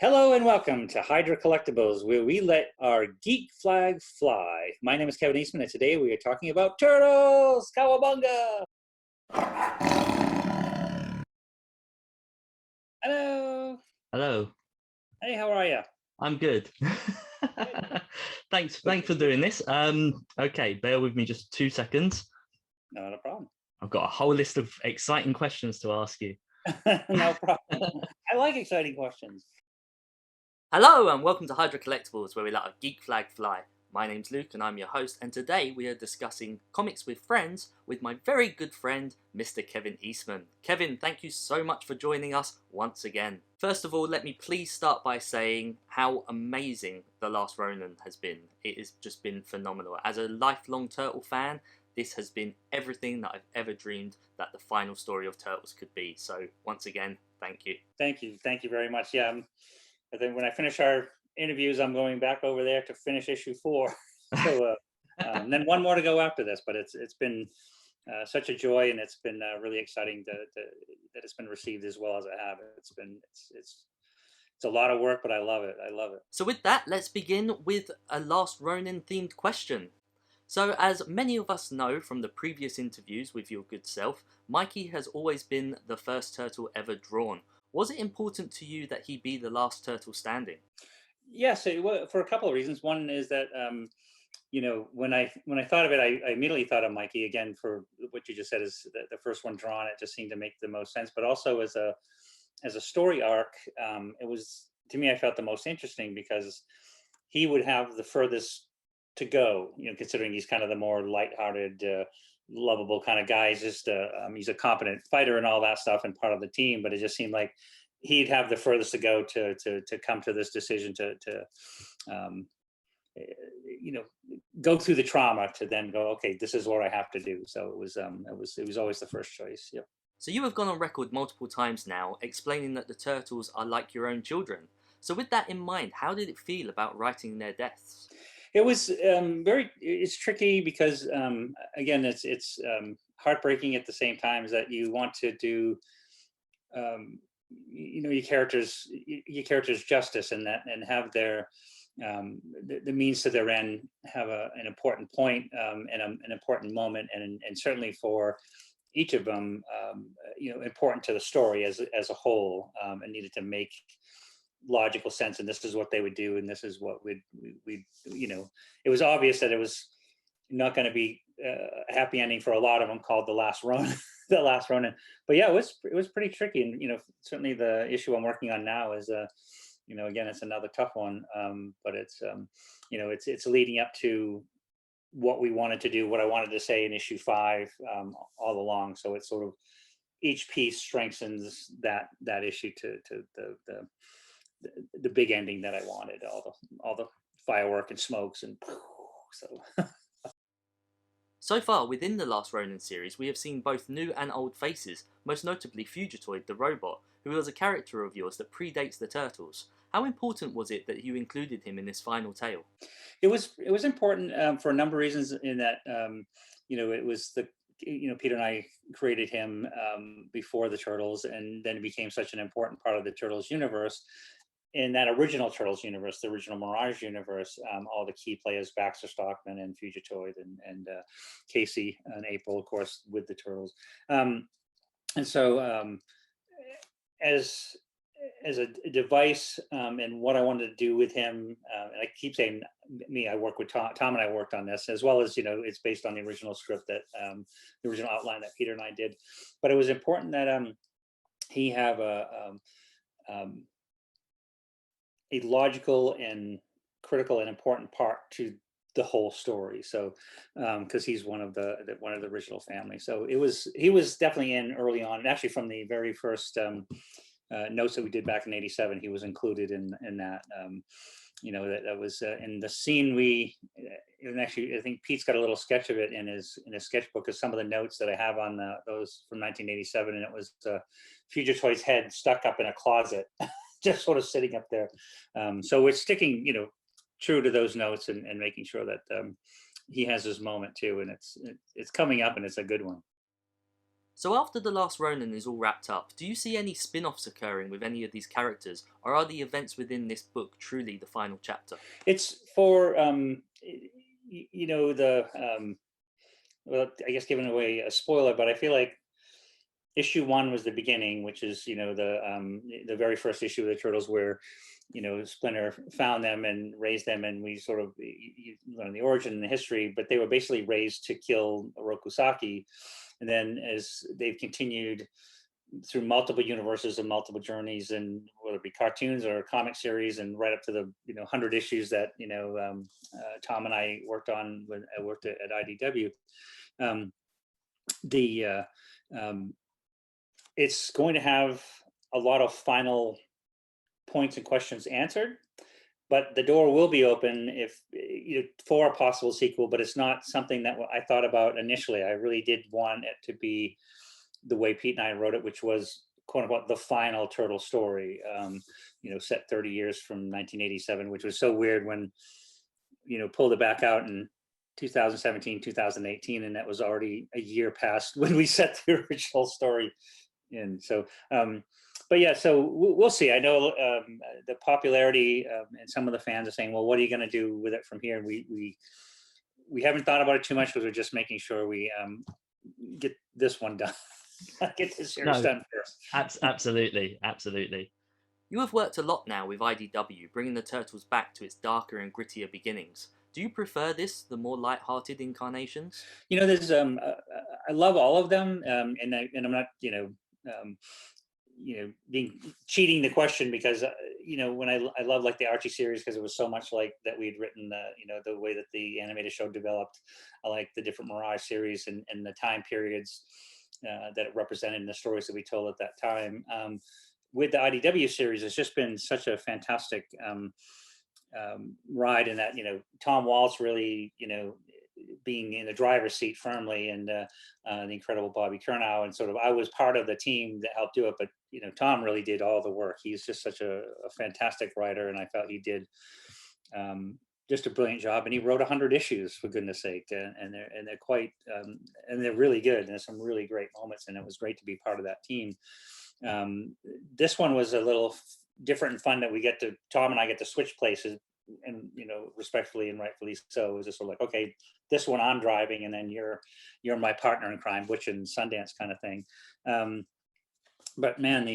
Hello and welcome to Hydra Collectables, where we let our geek flag fly. My name is Kevin Eastman, and today we are talking about turtles! Cowabunga! Hello! Hello. Hey, how are you? I'm good. Thanks for doing this. Okay, bear with me just 2 seconds. Not a problem. I've got a whole list of exciting questions to ask you. No problem. I like exciting questions. Hello and welcome to Hydra Collectables, where we let our geek flag fly. My name's Luke and I'm your host, and today we are discussing comics with friends with my very good friend, Mr. Kevin Eastman. Kevin, thank you so much for joining us once again. First of all, let me please start by saying how amazing The Last Ronin has been. It has just been phenomenal. As a lifelong Turtle fan, this has been everything that I've ever dreamed that the final story of Turtles could be. So once again, thank you. Thank you very much. Yeah, I think when I finish our interviews, I'm going back over there to finish issue 4. So and then one more to go after this. But it's been such a joy, and it's been really exciting that it's been received as well as it have. It's a lot of work, but I love it. So with that, let's begin with a Last Ronin themed question. So as many of us know from the previous interviews with your good self, Mikey has always been the first turtle ever drawn. Was it important to you that he be the last turtle standing? Yes, for a couple of reasons. One is that when I thought of it, I immediately thought of Mikey again for what you just said is the first one drawn. It just seemed to make the most sense. But also as a story arc, it was, to me, I felt the most interesting because he would have the furthest to go. Considering he's kind of the more lighthearted, lovable kind of guy. He's a competent fighter and all that stuff and part of the team. But it just seemed like he'd have the furthest to go to come to this decision to go through the trauma to then go, okay, this is what I have to do. So it was always the first choice. Yep. So you have gone on record multiple times now explaining that the turtles are like your own children. So with that in mind, how did it feel about writing their deaths? It was it's tricky because again, it's heartbreaking at the same time, is that you want to do your characters justice, and have their the means to their end have an important point and an important moment, and certainly for each of them important to the story as a whole, and needed to make logical sense, and this is what they would do, and this is what we it was obvious that it was not going to be a happy ending for a lot of them, called the Last Ronin. The Last Ronin. But yeah, it was pretty tricky, and certainly the issue I'm working on now is again, it's another tough one, but it's it's leading up to what we wanted to do, what I wanted to say in issue 5 all along. So it's sort of each piece strengthens that issue to the big ending that I wanted, all the firework and smokes and so. So far, within the Last Ronin series, we have seen both new and old faces, most notably Fugitoid the robot, who was a character of yours that predates the Turtles. How important was it that you included him in this final tale? It was important for a number of reasons, in that it was Peter and I created him before the Turtles, and then it became such an important part of the Turtles universe. In that original Turtles universe, the original Mirage universe, all the key players, Baxter Stockman and Fugitoid and Casey and April, of course, with the Turtles. And so as a device, and what I wanted to do with him, and I keep saying me, I work with Tom and I worked on this, as well as, it's based on the original script that, the original outline that Peter and I did. But it was important that he have a logical and critical and important part to the whole story. So because he's one of the original family. So he was definitely in early on, and actually from the very first notes that we did back in '87, he was included in that. That was in the scene. And actually, I think Pete's got a little sketch of it in his sketchbook of some of the notes that I have on those from 1987, and it was Fugitoid's head stuck up in a closet. Just sort of sitting up there. So we're sticking, true to those notes, and making sure that he has his moment too. And it's coming up, and it's a good one. So after The Last Ronin is all wrapped up, do you see any spin-offs occurring with any of these characters, or are the events within this book truly the final chapter? It's for well, I guess giving away a spoiler, but I feel like issue 1 was the beginning, which is the very first issue of the Turtles, where Splinter found them and raised them, and we sort of you learn the origin and the history, but they were basically raised to kill Rokusaki. And then as they've continued through multiple universes and multiple journeys, and whether it be cartoons or comic series, and right up to the 100 issues that Tom and I worked on when I worked at IDW. It's going to have a lot of final points and questions answered, but the door will be open if for a possible sequel. But it's not something that I thought about initially. I really did want it to be the way Pete and I wrote it, which was quote unquote the final Turtle story, set 30 years from 1987, which was so weird when pulled it back out in 2017, 2018, and that was already a year past when we set the original story in. So but yeah, so we'll see. I know the popularity and some of the fans are saying, well, what are you going to do with it from here? And we haven't thought about it too much, because we're just making sure we get this one done. Get this series done first. Absolutely. You have worked a lot now with IDW, bringing the Turtles back to its darker and grittier beginnings. Do you prefer this, the more light-hearted incarnations? There's I love all of them, and I'm not being cheating the question, because when I love like the Archie series, because it was so much like that we'd written the way that the animated show developed. I like the different Mirage series and the time periods that it represented in the stories that we told at that time. With the IDW series, it's just been such a fantastic ride, in that Tom Waltz really being in the driver's seat firmly, and the incredible Bobby Curnow, and sort of I was part of the team that helped do it, but Tom really did all the work. He's just such a fantastic writer, and I felt he did just a brilliant job. And he wrote 100 issues, for goodness sake, and they're quite and they're really good, and there's some really great moments, and it was great to be part of that team. This one was a little different and fun, that Tom and I get to switch places, and respectfully and rightfully so. It was just sort of like, okay, this one I'm driving, and then you're my partner in crime, Butch and Sundance kind of thing. But man,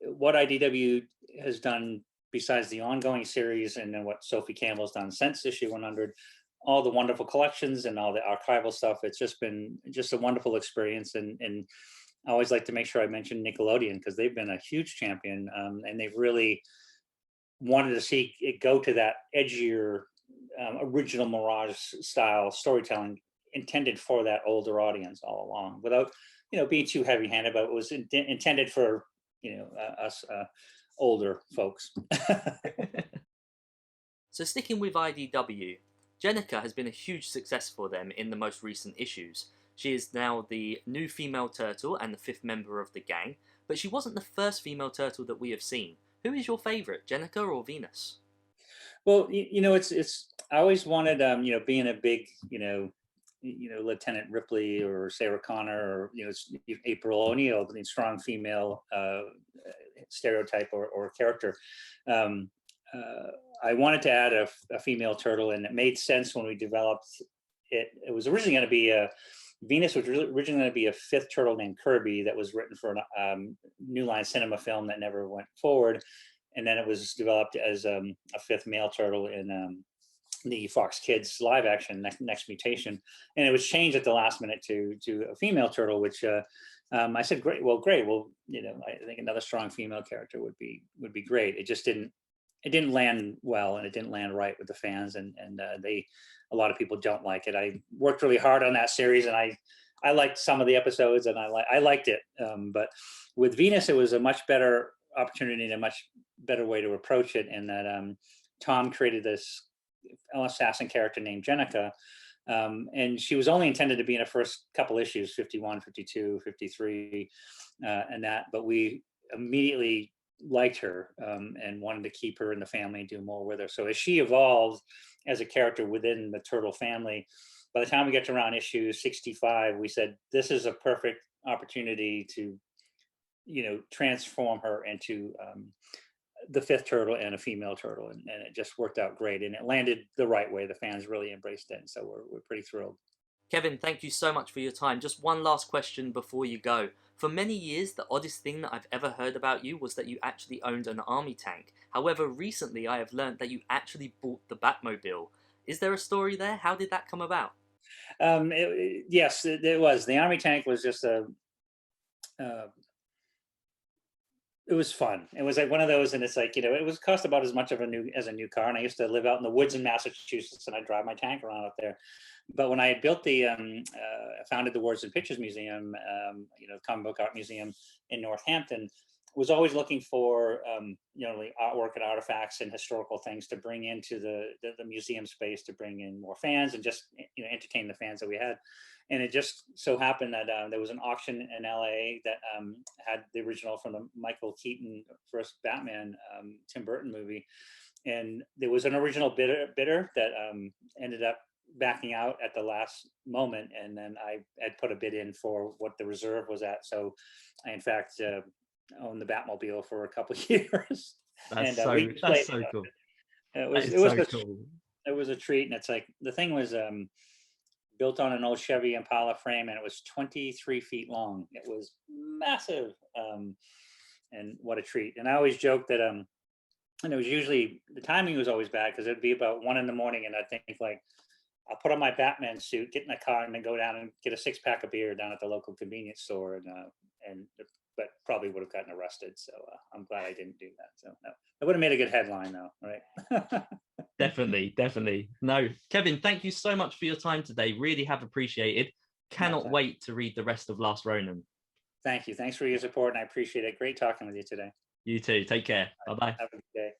what IDW has done, besides the ongoing series, and then what Sophie Campbell's done since issue 100, all the wonderful collections and all the archival stuff, it's just been a wonderful experience. And I always like to make sure I mention Nickelodeon, because they've been a huge champion, and they've really wanted to see it go to that edgier, original Mirage style storytelling, intended for that older audience all along, without being too heavy-handed, but it was intended for us older folks. So sticking with IDW, Jennica has been a huge success for them in the most recent issues. She is now the new female turtle and the 5th member of the gang, but she wasn't the first female turtle that we have seen. Who is your favourite, Jennica or Venus? Well, it's I always wanted being a big Lieutenant Ripley or Sarah Connor, or April O'Neil, the strong female stereotype or character. I wanted to add a female turtle, and it made sense when we developed it. It was originally going to be Venus was originally going to be a 5th turtle named Kirby that was written for a New Line Cinema film that never went forward, and then it was developed as a 5th male turtle in the Fox Kids live action Next Mutation, and it was changed at the last minute to a female turtle, which I said, great. Well, I think another strong female character would be great. It just didn't land well, and it didn't land right with the fans, and a lot of people don't like it. I worked really hard on that series, and I liked some of the episodes, and I liked it. But with Venus, it was a much better opportunity and a much better way to approach it, in that Tom created this assassin character named Jennica, and she was only intended to be in the first couple issues, 51, 52, 53, and that. But we immediately liked her and wanted to keep her in the family and do more with her. So as she evolved as a character within the turtle family, by the time we get to around issue 65, we said, this is a perfect opportunity to, transform her into the fifth turtle and a female turtle, and it just worked out great, and it landed the right way. The fans really embraced it, and so we're pretty thrilled. Kevin, thank you so much for your time. Just one last question before you go. For many years, the oddest thing that I've ever heard about you was that you actually owned an army tank. However, recently I have learned that you actually bought the Batmobile. Is there a story there? How did that come about? Yes, it was. The army tank was just it was fun. It was like one of those, and it's like, it was cost about as much of a new car. And I used to live out in the woods in Massachusetts, and I'd drive my tank around out there. But when I had built founded the Words and Pictures Museum, comic book art museum in Northampton, was always looking for, like artwork and artifacts and historical things to bring into the museum space, to bring in more fans and just, entertain the fans that we had. And it just so happened that there was an auction in LA that had the original from the Michael Keaton first Batman Tim Burton movie. And there was an original bidder that ended up backing out at the last moment. And then I had put a bid in for what the reserve was at. So I, in fact, owned the Batmobile for a couple of years. That's and, so cool. It was a treat. And it's like, the thing was built on an old Chevy Impala frame, and it was 23 feet long. It was massive. And what a treat. And I always joke that, and it was usually, the timing was always bad, because it'd be about 1 a.m. and I'd think like, I'll put on my Batman suit, get in the car, and then go down and get a 6-pack of beer down at the local convenience store, but probably would have gotten arrested. So I'm glad I didn't do that. So no, it would have made a good headline though, right? Definitely. No, Kevin, thank you so much for your time today. Really have appreciated. Cannot wait to read the rest of Last Ronin. Thank you. Thanks for your support, and I appreciate it. Great talking with you today. You too. Take care. Bye-bye. Have a good day.